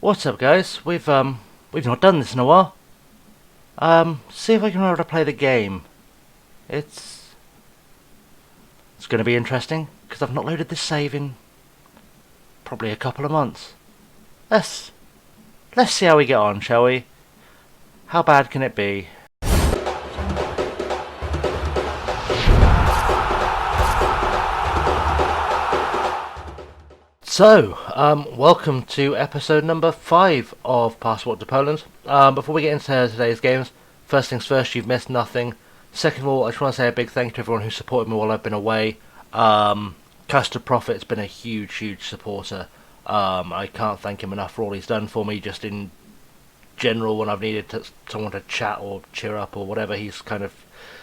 What's up, guys? We've not done this in a while. See if I can remember to play the game. It's going to be interesting because I've not loaded this save in probably a couple of months. Let's see how we get on, shall we? How bad can it be? So, welcome to episode number 5 of Passport to Poland. Before we get into today's games, first things first, you've missed nothing. Second of all, I just want to say a big thank you to everyone who supported me while I've been away. Custard Prophet's been a huge supporter. I can't thank him enough for all he's done for me, just in general when I've needed someone to chat or cheer up or whatever. He's kind of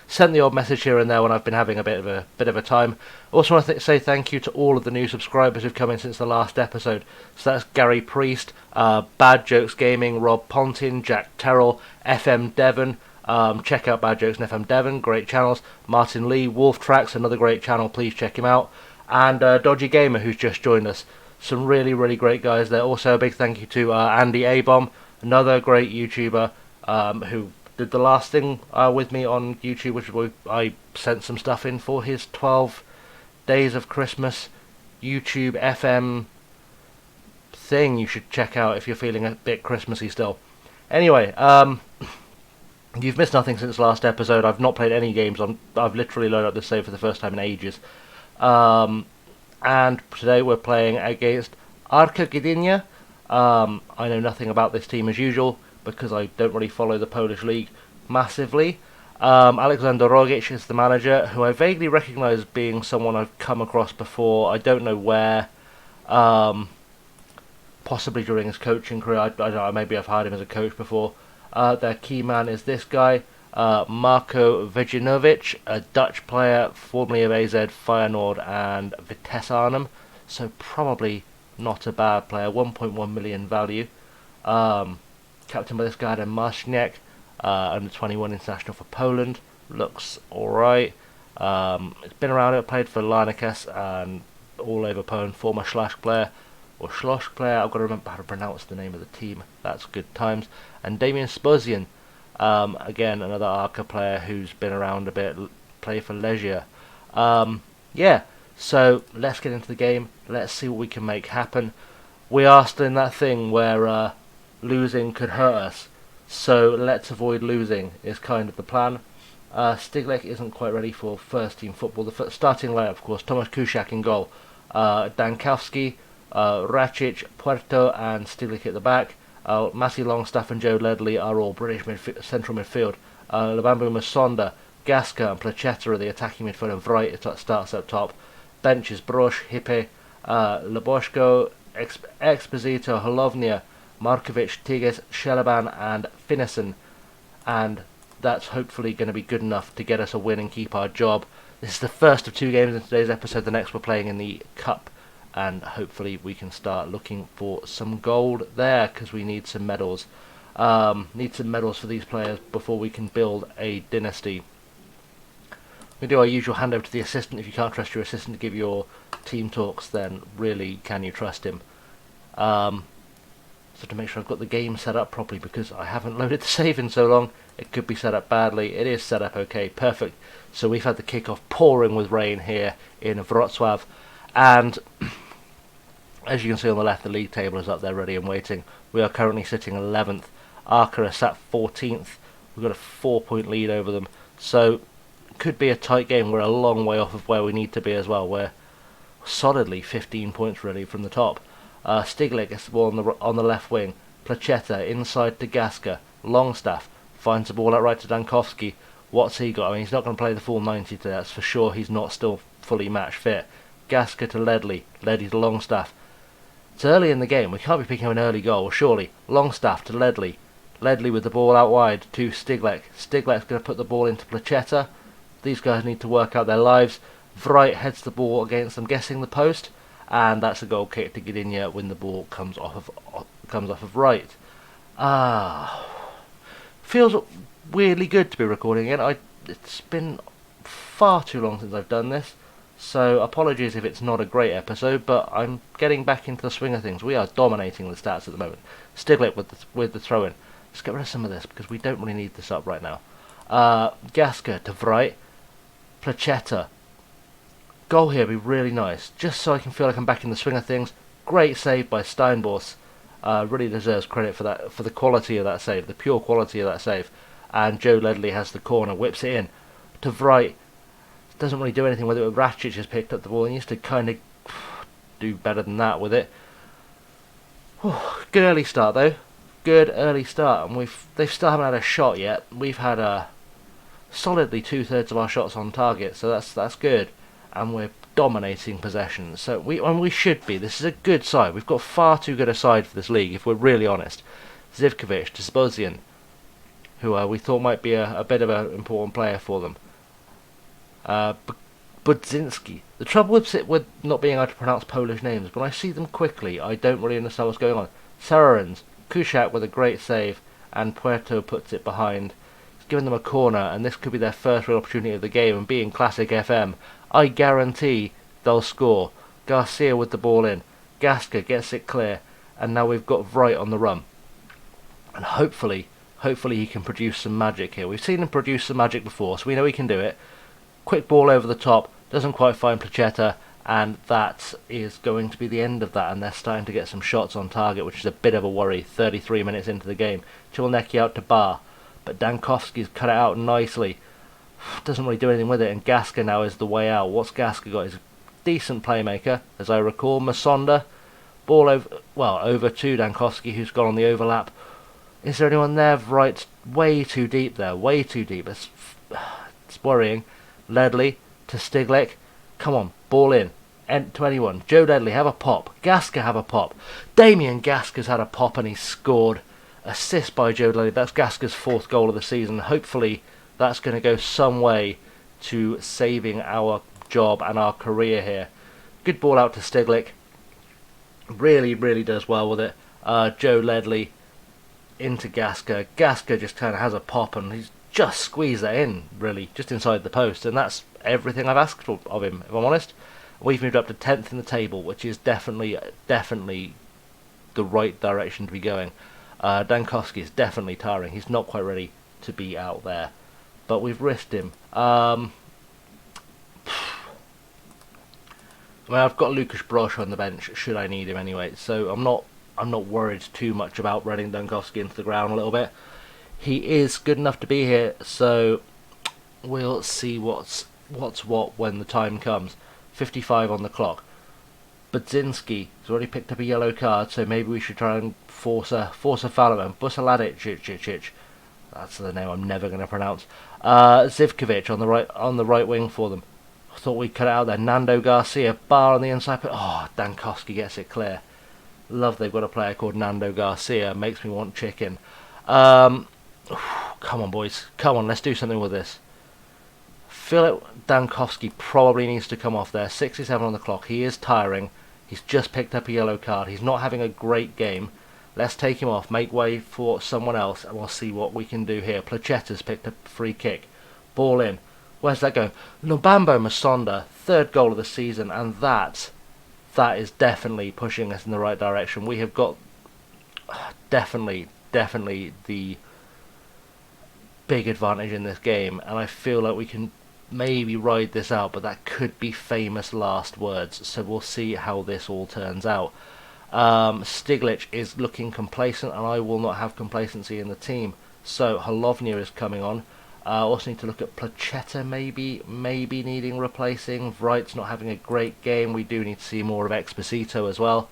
sent the odd message here and there when I've been having a bit of a time. I also want to say thank you to all of the new subscribers who've come in since the last episode. So that's Gary Priest, Bad Jokes Gaming, Rob Pontin, Jack Terrell, FM Devon. Check out Bad Jokes and FM Devon, great channels. Martin Lee, Wolf Tracks, another great channel, please check him out. And Dodgy Gamer, who's just joined us. Some really great guys there. Also a big thank you to Andy Abom, another great YouTuber who did the last thing with me on YouTube, which I sent some stuff in for his 12 Days of Christmas YouTube FM thing. You should check out if you're feeling a bit Christmassy still. Anyway, you've missed nothing since last episode. I've not played any games. I've literally loaded up this save for the first time in ages. And today we're playing against Arka Gdynia. I know nothing about this team as usual, because I don't really follow the Polish league massively. Alexander Rogic is the manager, who I vaguely recognise being someone I've come across before. I don't know where. Possibly during his coaching career. I don't know, maybe I've heard him as a coach before. Their key man is this guy, Marko Vejinovic, a Dutch player, formerly of AZ, Feyenoord and Vitesse Arnhem. So probably not a bad player, 1.1 million value. Captain by this guy, Marszniak, under 21 international for Poland. Looks alright. It's been around it, played for Larnakas and all over Poland. Former Slask player, or Schloss player. I've got to remember how to pronounce the name of the team. That's good times. And Damian Spozian, again, another Arca player who's been around a bit, play for Legia. Yeah, so let's get into the game. Let's see what we can make happen. We are still in that thing where losing could hurt us, so let's avoid losing is kind of the plan. Stiglek isn't quite ready for first team football. The starting lineup, of course: Tomasz Kusiak in goal, Dankowski, Racic, Puerto and Stiglek at the back. Massey Longstaff and Joe Ledley are all British central midfield. Lubambo Musonda, Gaska and Placheta are the attacking midfield, and Vrite starts up top. Bench is Brosh, Hippe, Leboshko, Exposito, Holovnia, Markovic, Tigges, Shelaban and Finnesen, and that's hopefully going to be good enough to get us a win and keep our job. This is the first of 2 games in today's episode. The next we're playing in the Cup, and hopefully we can start looking for some gold there, because we need some medals. Need some medals for these players before we can build a dynasty. We do our usual handover to the assistant. If you can't trust your assistant to give your team talks, then really can you trust him? So to make sure I've got the game set up properly, because I haven't loaded the save in so long, it could be set up badly. It is set up okay, perfect. So we've had the kickoff pouring with rain here in Wrocław, and as you can see on the left, the league table is up there ready and waiting. We are currently sitting 11th. Arca are sat 14th. We've got a 4-point lead over them, so could be a tight game. We're a long way off of where we need to be as well. We're solidly 15 points really from the top. Stiglek gets the ball on the left wing. Placheta inside to Gaska. Longstaff finds the ball out right to Dankowski. What's he got? I mean, he's not going to play the full 90 today, that's for sure. He's not still fully match fit. Gaska to Ledley. Ledley to Longstaff. It's early in the game. We can't be picking up an early goal, surely. Longstaff to Ledley. Ledley with the ball out wide to Stiglek. Stiglek's going to put the ball into Placheta. These guys need to work out their lives. Vrite heads the ball against, I'm guessing, the post, and that's a goal kick to Gdynia when the ball comes off of right. Feels weirdly good to be recording again. It's been far too long since I've done this, So apologies if it's not a great episode, but I'm getting back into the swing of things. We are dominating the stats at the moment. Stiglet with the throw-in. Let's get rid of some of this because we don't really need this up right now. Gaska to Vrite. Placheta. Goal here would be really nice, just so I can feel like I'm back in the swing of things. Great save by Steinbos. Really deserves credit for that, for the quality of that save, the pure quality of that save. And Joe Ledley has the corner, whips it in to Vrite. Doesn't really do anything with it. Racic has picked up the ball. He needs to kind of do better than that with it. Good early start though. Good early start, and they still haven't had a shot yet. We've had solidly 2/3 of our shots on target, so that's good. And we're dominating possession. So we should be. This is a good side. We've got far too good a side for this league, if we're really honest. Zivkovic to Sbozian, who we thought might be a bit of an important player for them. Budzinski. The trouble with not being able to pronounce Polish names, when I see them quickly, I don't really understand what's going on. Sararins, Kushak with a great save, and Puerto puts it behind. He's given them a corner, and this could be their first real opportunity of the game, and being classic FM, I guarantee they'll score. Garcia with the ball in. Gaska gets it clear, and now we've got Vrite on the run. And hopefully he can produce some magic here. We've seen him produce some magic before, so we know he can do it. Quick ball over the top, doesn't quite find Placheta, and that is going to be the end of that, and they're starting to get some shots on target, which is a bit of a worry. 33 minutes into the game. Chilnecki out to Bar, but Dankovsky's cut it out nicely. Doesn't really do anything with it, and Gaska now is the way out. What's Gaska got? He's a decent playmaker, as I recall. Masonda, ball over to Dankovsky, who's gone on the overlap. Is there anyone there? Right, way too deep there, way too deep. It's worrying. Ledley to Stiglek. Come on, ball in. To anyone. Joe Ledley, have a pop. Gaska, have a pop. Damien Gaska's had a pop and he's scored. Assist by Joe Ledley. That's Gaska's 4th goal of the season. Hopefully that's going to go some way to saving our job and our career here. Good ball out to Stiglek. Really, really does well with it. Joe Ledley into Gaska. Gaska just kind of has a pop and he's just squeezed that in, really, just inside the post, and that's everything I've asked of him, if I'm honest. We've moved up to 10th in the table, which is definitely the right direction to be going. Dankovsky is definitely tiring. He's not quite ready to be out there, but we've risked him. I've got Lukas Brosh on the bench should I need him anyway, so I'm not worried too much about running Dankovsky into the ground a little bit. He is good enough to be here, so we'll see what's what when the time comes. 55 on the clock. Budzinski has already picked up a yellow card, so maybe we should try and force a foul at him. Busaladic, that's the name I'm never going to pronounce. Zivkovic on the right wing for them. I thought we'd cut it out there. Nando Garcia, Bar on the inside, but Dankovsky gets it clear. Love they've got a player called Nando Garcia. Makes me want chicken. Come on, boys. Come on, let's do something with this. Philip Dankovsky probably needs to come off there. 67 on the clock. He is tiring. He's just picked up a yellow card. He's not having a great game. Let's take him off, make way for someone else, and we'll see what we can do here. Placheta's picked up a free kick. Ball in. Where's that going? Lubambo Masonda, 3rd goal of the season, and that is definitely pushing us in the right direction. We have got definitely the big advantage in this game, and I feel like we can maybe ride this out, but that could be famous last words, so we'll see how this all turns out. Stiglitz is looking complacent, and I will not have complacency in the team, so Halovnia is coming on. Also need to look at Placheta maybe needing replacing. Vrite's not having a great game. We do need to see more of Exposito as well.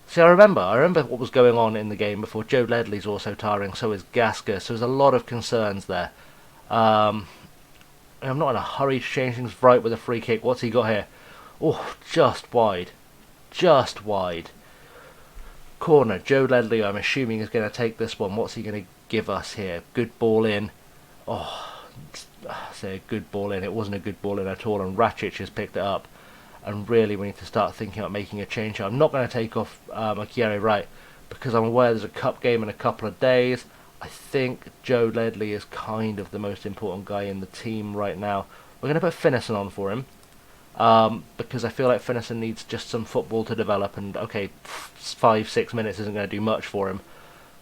See, I remember what was going on in the game before. Joe Ledley's also tiring, so is Gaska, so there's a lot of concerns there. I'm not in a hurry to change things. Right with a free kick. What's he got here? Oh, just wide. Just wide. Corner. Joe Ledley, I'm assuming, is going to take this one. What's he going to give us here? Good ball in. Oh, say a good ball in. It wasn't a good ball in at all, and Racic has picked it up. And really, we need to start thinking about making a change. I'm not going to take off Akiere Wright because I'm aware there's a cup game in a couple of days. I think Joe Ledley is kind of the most important guy in the team right now. We're going to put Finnison on for him. because I feel like Finnison needs just some football to develop, and okay, 5-6 minutes isn't going to do much for him.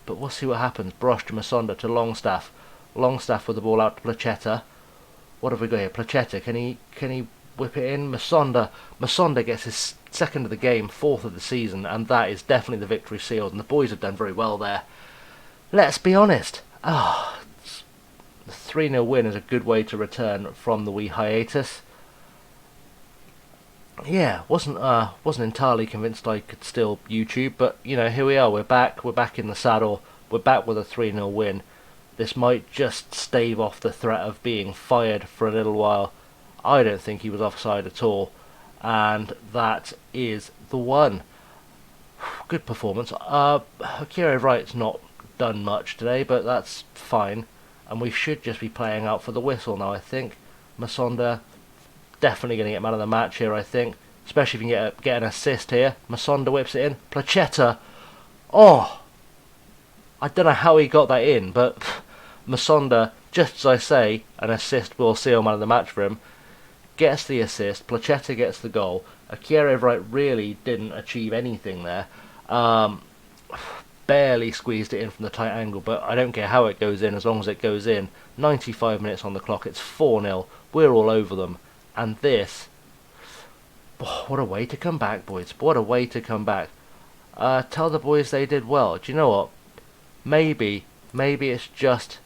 But we'll see what happens. Brosh to Masonda to Longstaff. Longstaff with the ball out to Placheta. What have we got here? Placheta, can he whip it in? Masonda gets his second of the game, fourth of the season, and that is definitely the victory sealed, and the boys have done very well there. Let's be honest. The 3-0 win is a good way to return from the wee hiatus. Yeah, wasn't entirely convinced I could still YouTube, but you know, here we are. We're back in the saddle. We're back with a 3-0 win. This might just stave off the threat of being fired for a little while. I don't think he was offside at all, and that is the one. Good performance. Akira Wright's not done much today, but that's fine, and we should just be playing out for the whistle now. I think Masonda definitely going to get man of the match here, I think, especially if you can get an assist here. Masonda whips it in. Placheta, oh, I don't know how he got that in, but Masonda, just as I say, an assist will seal man of the match for him. Gets the assist. Placheta gets the goal. Akira Wright really didn't achieve anything there. Barely squeezed it in from the tight angle, but I don't care how it goes in as long as it goes in. 95 minutes on the clock. It's 4-0. We're all over them. And this, what a way to come back, boys. What a way to come back. Tell the boys they did well. Do you know what? Maybe it's just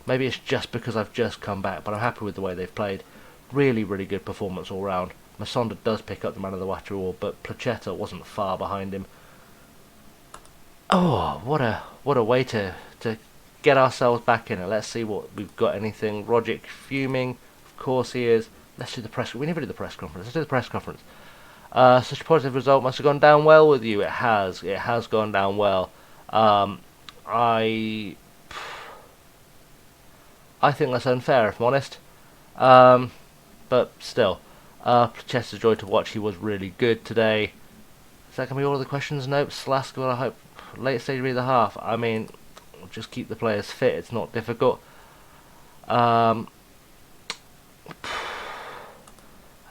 because I've just come back, but I'm happy with the way they've played. Really, really good performance all round. Masonda does pick up the man of the match award, but Placheta wasn't far behind him. Oh, what a way to get ourselves back in it. Let's see what we've got. Anything? Rogic fuming. Of course he is. Let's do the press. We never did the press conference. Let's do the press conference. Such a positive result must have gone down well with you. It has. It has gone down well. I think that's unfair, if I'm honest. But still, Placheta's joy to watch. He was really good today. Is that going to be all of the questions? Nope. Slask, well, I hope. Late stage of the half. I mean, just keep the players fit. It's not difficult.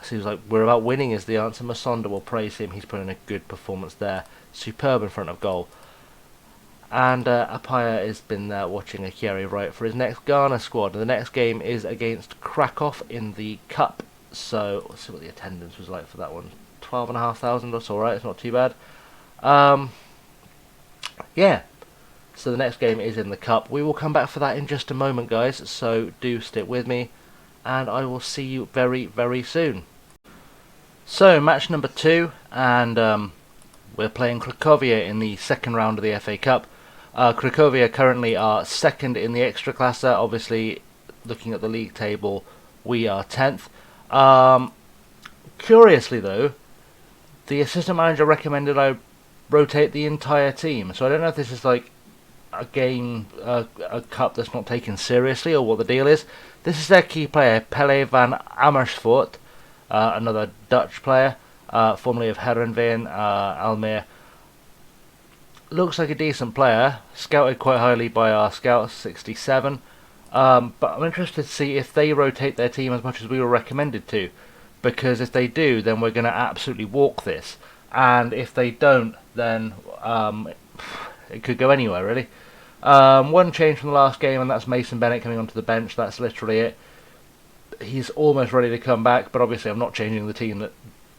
Seems like we're about winning is the answer. Masonda will praise him. He's put in a good performance there. Superb in front of goal. And Apaya has been watching Akira Wright for his next Ghana squad. The next game is against Krakow in the Cup. So let's see what the attendance was like for that one. 12,500. That's alright. It's not too bad. Yeah. So the next game is in the Cup. We will come back for that in just a moment, guys. So do stick with me. And I will see you very, very soon. So, match number 2, and we're playing Cracovia in the second round of the FA Cup. Cracovia currently are second in the Ekstraklasa. Obviously, looking at the league table, we are 10th. Curiously, though, the assistant manager recommended I rotate the entire team. So I don't know if this is like a game, a cup that's not taken seriously, or what the deal is. This is their key player, Pelle van Amersfoort, another Dutch player, formerly of Heerenveen, Almere. Looks like a decent player, scouted quite highly by our scouts, 67. But I'm interested to see if they rotate their team as much as we were recommended to, because if they do, then we're going to absolutely walk this, and if they don't, then it could go anywhere, really. One change from the last game, and that's Mason Bennett coming onto the bench. That's literally it. He's almost ready to come back, but obviously I'm not changing the team that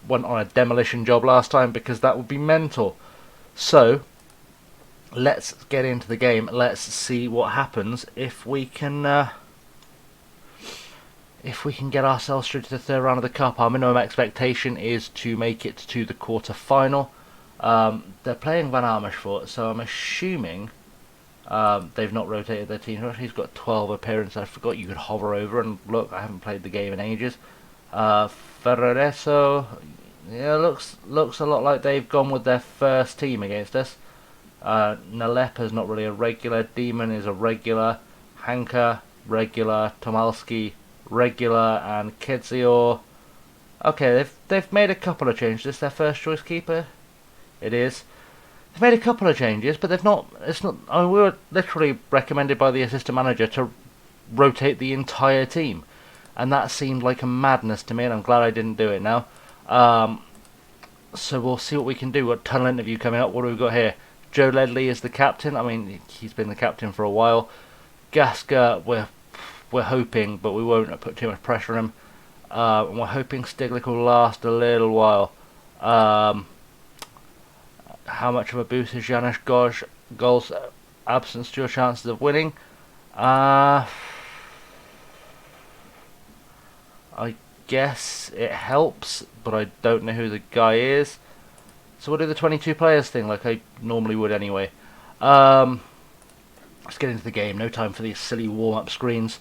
went on a demolition job last time, because that would be mental. So let's get into the game. Let's see what happens if we can get ourselves through to the third round of the cup. Our minimum expectation is to make it to the quarter final. They're playing Van Amersfoort, so I'm assuming they've not rotated their team. He's got 12 appearances. I forgot you could hover over and look. I haven't played the game in ages. Ferrereso, yeah, looks a lot like they've gone with their first team against us. Nalepa's not really a regular. Demon is a regular. Hanka, regular. Tomalski, regular. And Kedzior. Okay, they've made a couple of changes. Is this their first choice keeper? It is. They've made a couple of changes, but they've not. It's not. I mean, we were literally recommended by the assistant manager to rotate the entire team, and that seemed like a madness to me, and I'm glad I didn't do it now. So we'll see what we can do. We've got a tunnel interview coming up. What do we got here? Joe Ledley is the captain. I mean, he's been the captain for a while. Gaska, we're hoping, but we won't put too much pressure on him. And we're hoping Stiglic will last a little while. How much of a boost is Janusz Gol's absence to your chances of winning? I guess it helps, but I don't know who the guy is. So we'll do the 22 players thing like I normally would anyway. Let's get into the game. No time for these silly warm-up screens.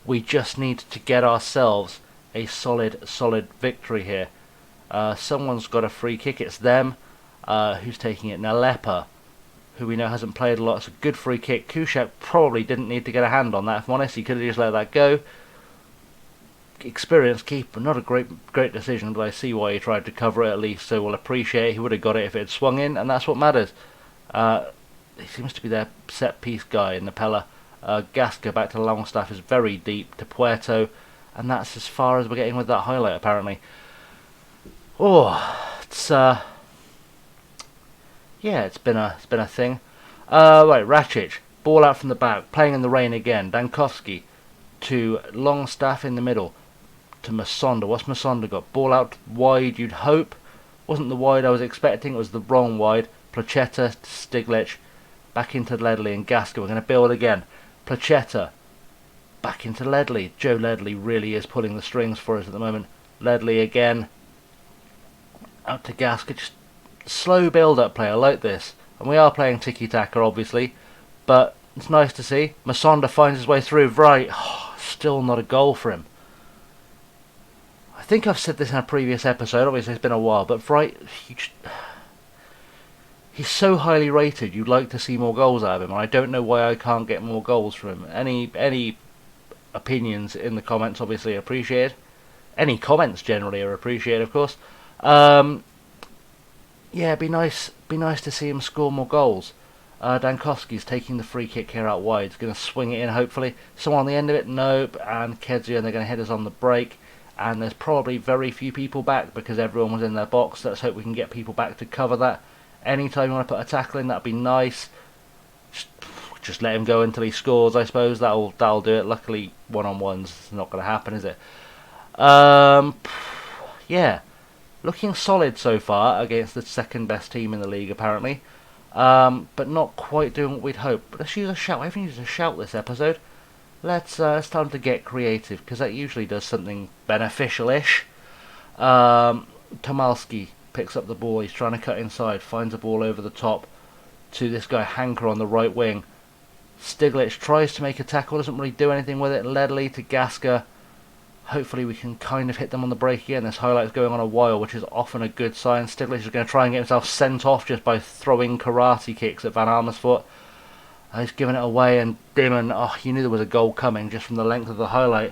We just need to get ourselves a solid victory here. Someone's got a free kick. It's them. Who's taking it? Nalepa, who we know hasn't played a lot. It's a good free kick. Kushak probably didn't need to get a hand on that, if I'm honest. He could have just let that go. Experienced keeper, not a great decision, but I see why he tried to cover it at least, so we'll appreciate he would have got it if it had swung in, and that's what matters. He seems to be their set-piece guy, Napella. Gaska back to Longstaff is very deep to Puerto, and that's as far as we're getting with that highlight, apparently. Oh, it's yeah, it's been a thing. Right, Racic, ball out from the back, playing in the rain again. Dankowski to Longstaff in the middle. To Masonda. What's Masonda got? Ball out wide, you'd hope. Wasn't the wide I was expecting, it was the wrong wide. Placheta to Stiglic. Back into Ledley and Gaska. We're going to build again. Placheta. Back into Ledley. Joe Ledley really is pulling the strings for us at the moment. Ledley again. Out to Gaska. Just slow build-up play. I like this. And we are playing tiki-taka, obviously. But it's nice to see. Masonda finds his way through. Right. Oh, still not a goal for him. I think I've said this in a previous episode, obviously it's been a while, but Wright, he's so highly rated, you'd like to see more goals out of him, and I don't know why I can't get more goals from him. Any opinions in the comments obviously appreciated. Any comments generally are appreciated, of course. Yeah, it'd be nice to see him score more goals. Dankowski's taking the free kick here out wide, he's going to swing it in hopefully. Someone on the end of it, nope, and Kedzia, and they're going to hit us on the break. And there's probably very few people back because everyone was in their box. Let's hope we can get people back to cover that. Anytime you want to put a tackle in, that'd be nice. Just let him go until he scores, I suppose. That'll do it. Luckily, one-on-one's not going to happen, is it? Yeah, looking solid so far against the second best team in the league, apparently. But not quite doing what we'd hoped. But let's use a shout. I haven't used a shout this episode. It's time to get creative, because that usually does something beneficial-ish. Tomalski picks up the ball, he's trying to cut inside, finds a ball over the top to this guy Hanker on the right wing. Stiglic tries to make a tackle, doesn't really do anything with it. Ledley to Gaska. Hopefully we can kind of hit them on the break again. This highlight's going on a while, which is often a good sign. Stiglic is going to try and get himself sent off just by throwing karate kicks at Van Amersfoort. He's given it away, and Dimon, oh, you knew there was a goal coming just from the length of the highlight.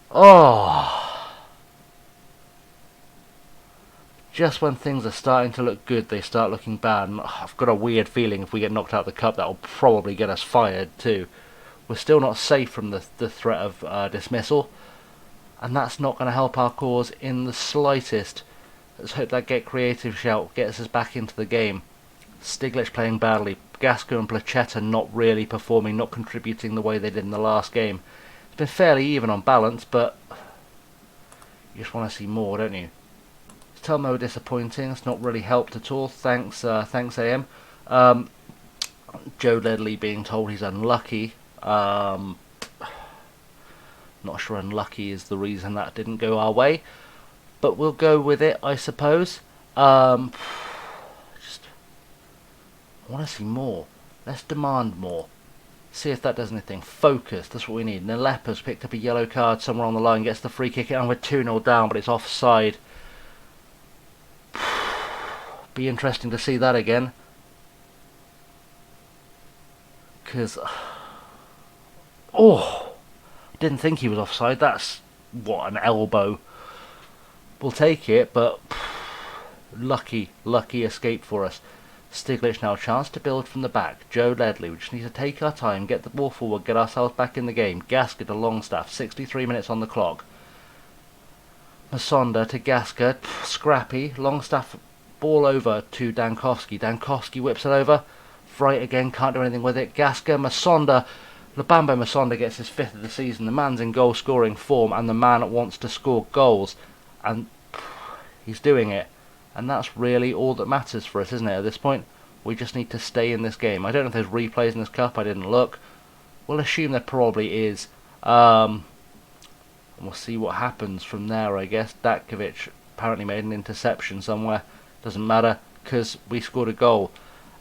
Oh! Just when things are starting to look good, they start looking bad. And I've got a weird feeling if we get knocked out of the cup, that'll probably get us fired too. We're still not safe from the threat of dismissal, and that's not going to help our cause in the slightest. Let's hope that get creative shout gets us back into the game. Stiglic playing badly. Gaska and Placheta not really performing, not contributing the way they did in the last game. It's been fairly even on balance, but you just want to see more, don't you? Telmo disappointing. It's not really helped at all. Thanks AM. Joe Ledley being told he's unlucky. Not sure unlucky is the reason that didn't go our way, but we'll go with it, I suppose. I want to see more. Let's demand more. See if that does anything. Focus, that's what we need. Nalepa's picked up a yellow card somewhere on the line, gets the free kick, and we're 2-0 down, but it's offside. Be interesting to see that again. Because... oh! Didn't think he was offside. That's... what, an elbow. We'll take it, but... lucky escape for us. Stiglitz now a chance to build from the back. Joe Ledley, we just need to take our time, get the ball forward, get ourselves back in the game. Gasker to Longstaff, 63 minutes on the clock. Masonda to Gasker, scrappy. Longstaff ball over to Dankowski. Dankowski whips it over. Right again, can't do anything with it. Gasker, Masonda. Lubambo Masonda gets his 5th of the season. The man's in goal scoring form and the man wants to score goals. And he's doing it. And that's really all that matters for us, isn't it, at this point? We just need to stay in this game. I don't know if there's replays in this cup. I didn't look. We'll assume there probably is. And we'll see what happens from there, I guess. Datkovic apparently made an interception somewhere. Doesn't matter, because we scored a goal.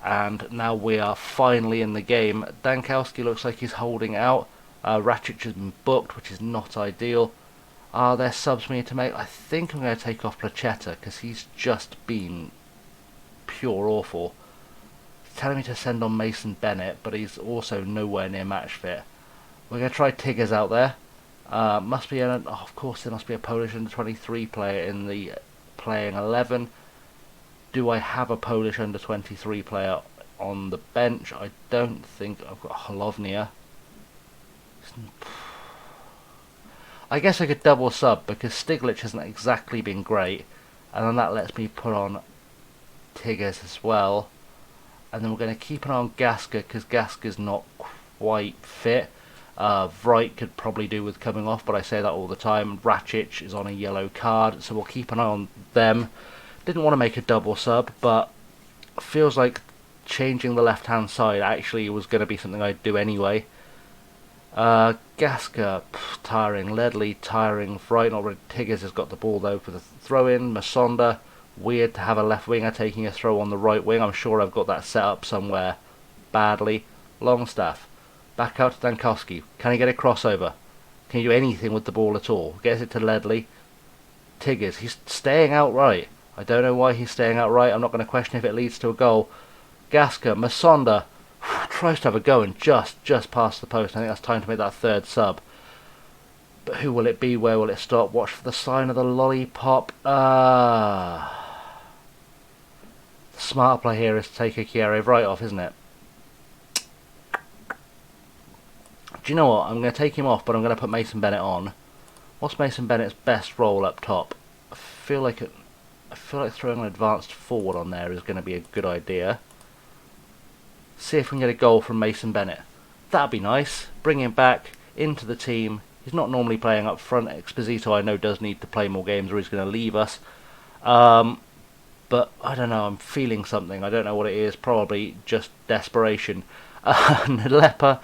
And now we are finally in the game. Dankowski looks like he's holding out. Racic has been booked, which is not ideal. Are there subs we need to make? I think I'm going to take off Placheta, because he's just been pure awful. He's telling me to send on Mason Bennett, but he's also nowhere near match fit. We're going to try Tiggers out there. Must be of course there must be a Polish under-23 player in the playing 11. Do I have a Polish under-23 player on the bench? I don't think. I've got Holovnia. I guess I could double sub because Stiglitz hasn't exactly been great, and then that lets me put on Tiggers as well. And then we're going to keep an eye on Gasker because Gasker's not quite fit. Wright could probably do with coming off, but I say that all the time. Racic is on a yellow card, so we'll keep an eye on them. Didn't want to make a double sub, but feels like changing the left-hand side actually was going to be something I'd do anyway. Gasker, tiring. Ledley, tiring. Wright, not really. Tiggers has got the ball though for the throw-in. Masonda, weird to have a left winger taking a throw on the right wing. I'm sure I've got that set up somewhere badly. Longstaff, back out to Dankowski. Can he get a crossover? Can he do anything with the ball at all? Gets it to Ledley. Tiggers, he's staying outright. I don't know why he's staying outright. I'm not going to question if it leads to a goal. Gasker, Masonda tries to have a go and just past the post. I think that's time to make that third sub. But who will it be? Where will it stop? Watch for the sign of the lollipop. The smart play here is to take Akierov right off, isn't it? Do you know what? I'm going to take him off, but I'm going to put Mason Bennett on. What's Mason Bennett's best role up top? I feel like throwing an advanced forward on there is going to be a good idea. See if we can get a goal from Mason Bennett. That'd be nice. Bring him back into the team. He's not normally playing up front. Exposito, I know, does need to play more games or he's going to leave us. But I don't know. I'm feeling something. I don't know what it is. Probably just desperation. Nalepa,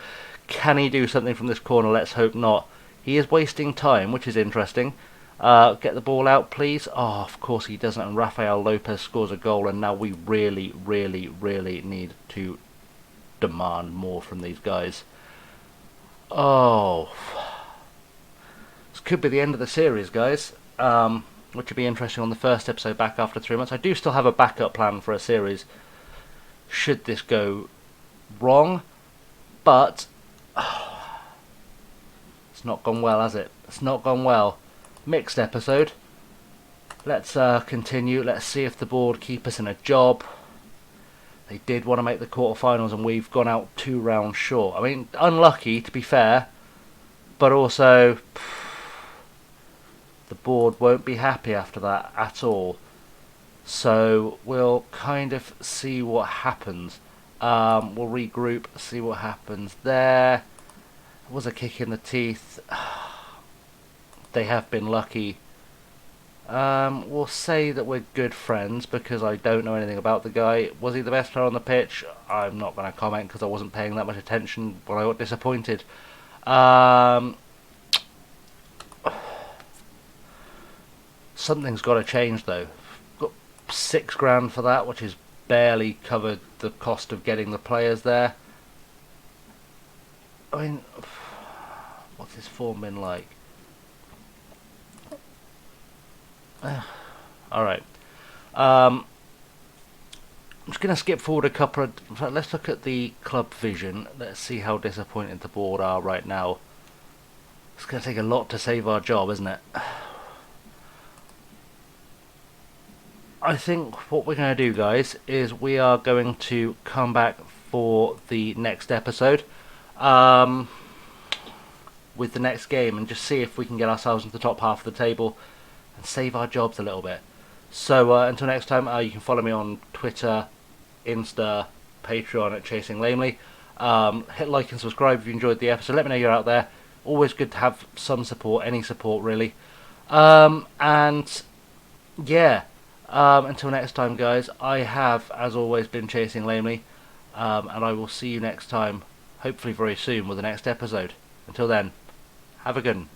can he do something from this corner? Let's hope not. He is wasting time, which is interesting. Get the ball out, please. Oh, of course he doesn't. And Rafael Lopez scores a goal, and now we really need to demand more from these guys. Oh, this could be the end of the series, guys. Which would be interesting on the first episode back after 3 months. I do still have a backup plan for a series should this go wrong, but it's not gone well, has it? It's not gone well. Mixed episode. Let's continue. Let's see if the board keep us in a job. They did want to make the quarterfinals and we've gone out 2 rounds short. I mean, unlucky to be fair, but also the board won't be happy after that at all. So we'll kind of see what happens. We'll regroup, see what happens there. It was a kick in the teeth. They have been lucky. We'll say that we're good friends because I don't know anything about the guy. Was he the best player on the pitch? I'm not going to comment because I wasn't paying that much attention when I got disappointed. Something's got to change though. Got £6 for that, which has barely covered the cost of getting the players there. I mean, what's his form been like? Alright. I'm just going to skip forward a couple of... In fact, let's look at the club vision. Let's see how disappointed the board are right now. It's going to take a lot to save our job, isn't it? I think what we're going to do, guys, is we are going to come back for the next episode with the next game and just see if we can get ourselves into the top half of the table and save our jobs a little bit. So until next time, you can follow me on Twitter, Insta, Patreon at ChasingLamely. Hit like and subscribe if you enjoyed the episode. Let me know you're out there. Always good to have some support, any support really. And yeah, until next time, guys, I have, as always, been Chasing Lamely, and I will see you next time, hopefully very soon, with the next episode. Until then, have a good one.